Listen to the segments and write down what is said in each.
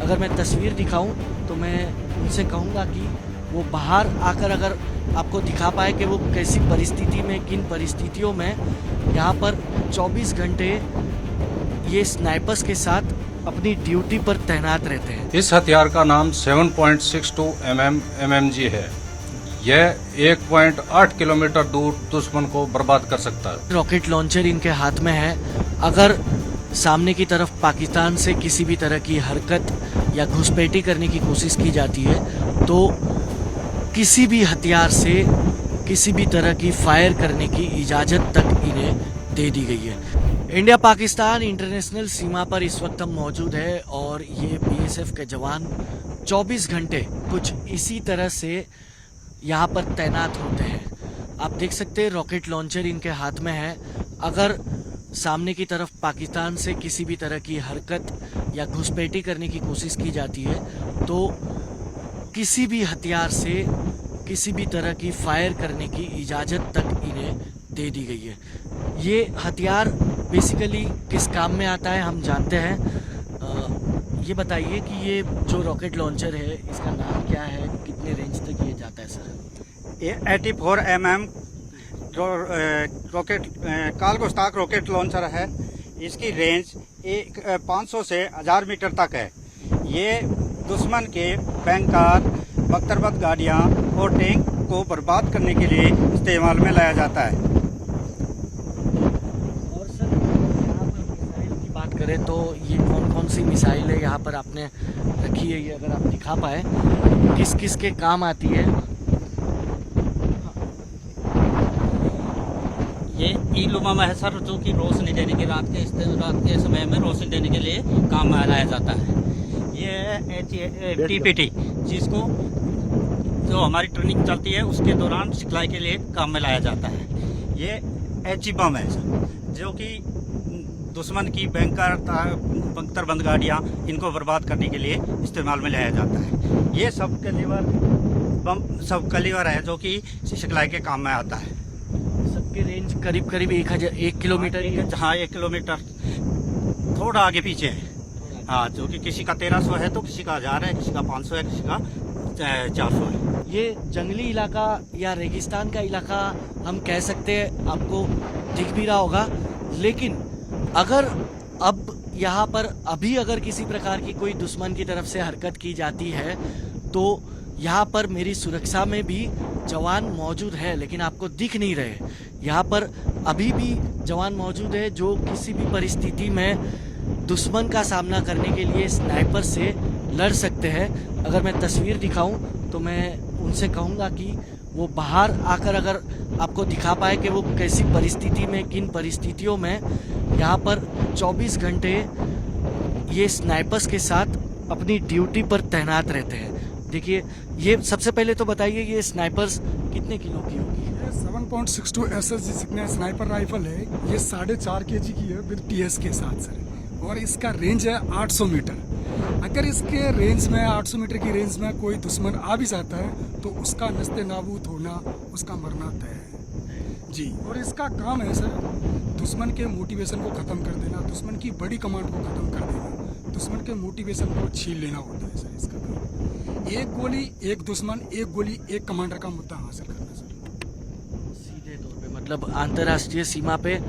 अगर मैं तस्वीर दिखाऊं तो मैं उनसे कहूंगा कि वो बाहर आकर अगर आपको दिखा पाए कि वो कैसी परिस्थिति में, किन परिस्थितियों में यहाँ पर 24 घंटे ये स्नाइपर्स के साथ अपनी ड्यूटी पर तैनात रहते हैं। इस हथियार का नाम 7.62 MMG है। यह 1.8 किलोमीटर दूर दुश्मन को बर्बाद कर सकता है। रॉकेट लॉन्चर इनके हाथ में है। अगर सामने की तरफ पाकिस्तान से किसी भी तरह की हरकत या घुसपैठी करने की कोशिश की जाती है तो किसी भी हथियार से किसी भी तरह की फायर करने की इजाज़त तक इन्हें दे दी गई है। इंडिया पाकिस्तान इंटरनेशनल सीमा पर इस वक्त हम मौजूद है और ये बीएसएफ के जवान 24 घंटे कुछ इसी तरह से यहाँ पर तैनात होते हैं। आप देख सकते हैं रॉकेट लॉन्चर इनके हाथ में है। अगर सामने की तरफ पाकिस्तान से किसी भी तरह की हरकत या घुसपैठी करने की कोशिश की जाती है तो किसी भी हथियार से किसी भी तरह की फायर करने की इजाज़त तक इन्हें दे दी गई है। ये हथियार बेसिकली किस काम में आता है हम जानते हैं। ये बताइए कि ये जो रॉकेट लॉन्चर है इसका नाम क्या है, कितने रेंज तक ये जाता है सर? ये 84 mm रॉकेट कालगोस्ताक रॉकेट लॉन्चर है। इसकी रेंज 500 से 1000 मीटर तक है। ये दुश्मन के बैंकर, बख्तरबंद गाड़ियाँ और टैंक को बर्बाद करने के लिए इस्तेमाल में लाया जाता है। और सर यहाँ पर मिसाइल की बात करें तो ये कौन कौन सी मिसाइल है यहाँ पर आपने रखी है, ये अगर आप दिखा पाए किस किस के काम आती है? ये ई-लुमा है सर, जो कि रोशनी देने के रात के समय में रोशनी देने के लिए काम में लाया जाता है। ये टीपीटी जिसको जो हमारी ट्रेनिंग चलती है उसके दौरान सिखलाई के लिए काम में लाया जाता है। ये एच बम है सर, जो कि दुश्मन की बैंकर, बख्तरबंद गाड़ियाँ इनको बर्बाद करने के लिए इस्तेमाल में लाया जाता है। ये सब कलीवर है जो कि सिखलाई के काम में आता है। सबके रेंज करीब करीब 1 किलोमीटर ही है। हाँ, 1 किलोमीटर थोड़ा आगे पीछे है। हाँ, जो कि किसी का 1300 है तो किसी का 1000 है, किसी का 500 है, किसी का 400 है। ये जंगली इलाका या रेगिस्तान का इलाका हम कह सकते हैं, आपको दिख भी रहा होगा। लेकिन अगर अब यहाँ पर अभी अगर किसी प्रकार की कोई दुश्मन की तरफ से हरकत की जाती है तो यहाँ पर मेरी सुरक्षा में भी जवान मौजूद है, लेकिन आपको दिख नहीं रहे। यहाँ पर अभी भी जवान मौजूद है जो किसी भी परिस्थिति में दुश्मन का सामना करने के लिए स्नाइपर से लड़ सकते हैं। अगर मैं तस्वीर दिखाऊं तो मैं उनसे कहूंगा कि वो बाहर आकर अगर आपको दिखा पाए कि वो कैसी परिस्थिति में, किन परिस्थितियों में यहाँ पर 24 घंटे ये स्नाइपर्स के साथ अपनी ड्यूटी पर तैनात रहते हैं। देखिए, ये सबसे पहले तो बताइए ये स्नाइपर्स कितने किलो की होगी? 7.62 SSG स्नाइपर राइफल है। ये 4.5 kg की है विद TS के साथ सर, और इसका रेंज है 800 मीटर। अगर इसके रेंज में 800 मीटर की रेंज में कोई दुश्मन आ भी जाता है तो उसका नस्ते नाबूद होना, उसका मरना तय है जी। और इसका काम है सर दुश्मन के मोटिवेशन को ख़त्म कर देना, दुश्मन की बड़ी कमांड को ख़त्म कर देना, दुश्मन के मोटिवेशन को छीन लेना होता है सर इसका काम। एक गोली एक दुश्मन, एक गोली एक कमांडर का मुद्दा हासिल करना सर। सीधे तौर पे मतलब अंतर्राष्ट्रीय सीमा पे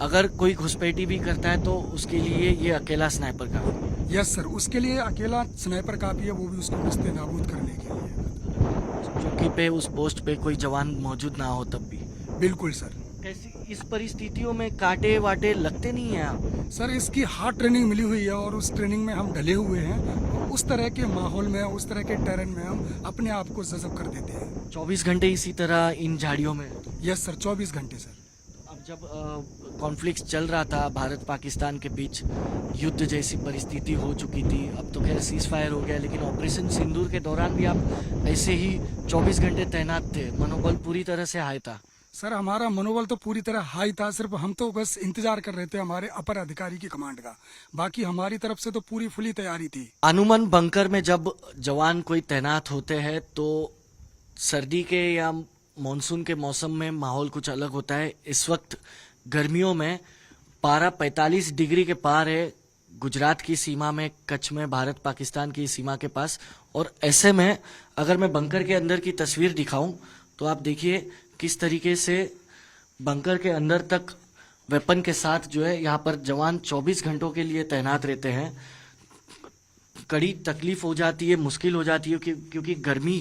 अगर कोई घुसपैठी भी करता है तो उसके लिए ये अकेला स्नाइपर काफी है। यस सर, उसके लिए अकेला स्नाइपर काफी है, वो भी उसको नस्ते नाबूद करने के लिए। चौकी पे उस पोस्ट पे कोई जवान मौजूद ना हो तब भी? बिल्कुल सर। कैसी इस परिस्थितियों में कांटे वाटे लगते नहीं हैं आप? सर इसकी हार्ड ट्रेनिंग मिली हुई है और उस ट्रेनिंग में हम ढले हुए हैं। उस तरह के माहौल में, उस तरह के टेरेन में हम अपने आप को जज़ब कर देते हैं। 24 घंटे इसी तरह इन झाड़ियों में? यस सर, 24 घंटे सर। अब जब कॉन्फ्लिक्ट चल रहा था भारत पाकिस्तान के बीच, युद्ध जैसी परिस्थिति हो चुकी थी, अब तो खैर सीज फायर हो गया, लेकिन ऑपरेशन सिंदूर के दौरान भी आप ऐसे ही 24 घंटे तैनात थे, मनोबल पूरी तरह से हाई था? सर हमारा मनोबल तो पूरी तरह हाई था, सिर्फ हम तो बस इंतजार कर रहे थे हमारे अपर अधिकारी की कमांड का। बाकी हमारी तरफ से तो पूरी फुली तैयारी थी। अनुमन बंकर में जब जवान कोई तैनात होते हैं तो सर्दी के या मॉनसून के मौसम में माहौल कुछ अलग होता है। इस वक्त गर्मियों में पारा 45 डिग्री के पार है, गुजरात की सीमा में, कच्छ में, भारत पाकिस्तान की सीमा के पास। और ऐसे में अगर मैं बंकर के अंदर की तस्वीर दिखाऊं तो आप देखिए किस तरीके से बंकर के अंदर तक वेपन के साथ जो है यहाँ पर जवान 24 घंटों के लिए तैनात रहते हैं। कड़ी तकलीफ हो जाती है, मुश्किल हो जाती है क्योंकि गर्मी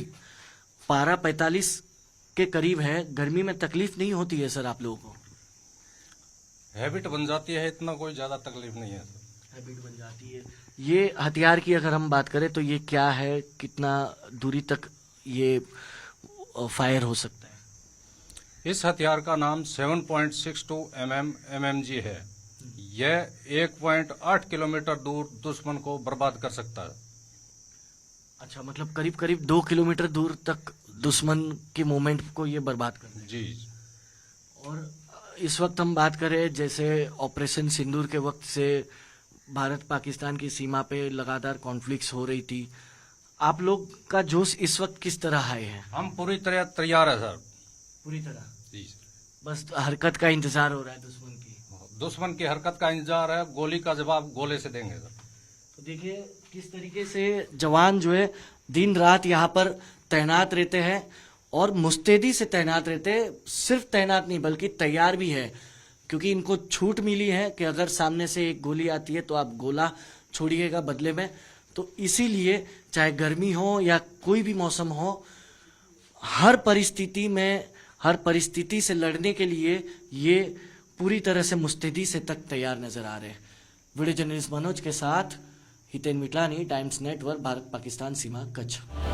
पारा 45 के करीब है। गर्मी में तकलीफ नहीं होती है सर आप लोगों को? हैबिट बन जाती है, इतना कोई ज्यादा तकलीफ नहीं है सर। हैबिट बन जाती है। ये हथियार की अगर हम बात करें तो ये क्या है, कितना दूरी तक ये फायर हो सकता है? इस हथियार का नाम 7.62 MMG है। यह 1.8 किलोमीटर दूर दुश्मन को बर्बाद कर सकता है। अच्छा, मतलब करीब करीब 2 किलोमीटर दूर तक दुश्मन के मूवमेंट को ये बर्बाद कर देगा। जी। और इस वक्त हम बात करें जैसे ऑपरेशन सिंदूर के वक्त से भारत पाकिस्तान की सीमा पे लगातार कॉन्फ्लिक्ट्स हो रही थी, आप लोग का जोश इस वक्त किस तरह हाई है? हम पूरी तरह तैयार है सर। पूरी तरह जी। बस हरकत का इंतजार हो रहा है दुश्मन की। दुश्मन की हरकत का इंतजार है, गोली का जवाब गोले से देंगे सर। तो देखिए किस तरीके से जवान जो है दिन रात यहाँ पर तैनात रहते हैं और मुस्तैदी से तैनात रहते हैं। सिर्फ तैनात नहीं बल्कि तैयार भी है, क्योंकि इनको छूट मिली है कि अगर सामने से एक गोली आती है तो आप गोला छोड़िएगा बदले में। तो इसीलिए चाहे गर्मी हो या कोई भी मौसम हो, हर परिस्थिति में, हर परिस्थिति से लड़ने के लिए ये पूरी तरह से मुस्तैदी से तक तैयार नजर आ रहे हैं। वीडियो जर्नलिस्ट मनोज के साथ हितेन मिटलानी, टाइम्स नेटवर्क, भारत पाकिस्तान सीमा, कच्छ।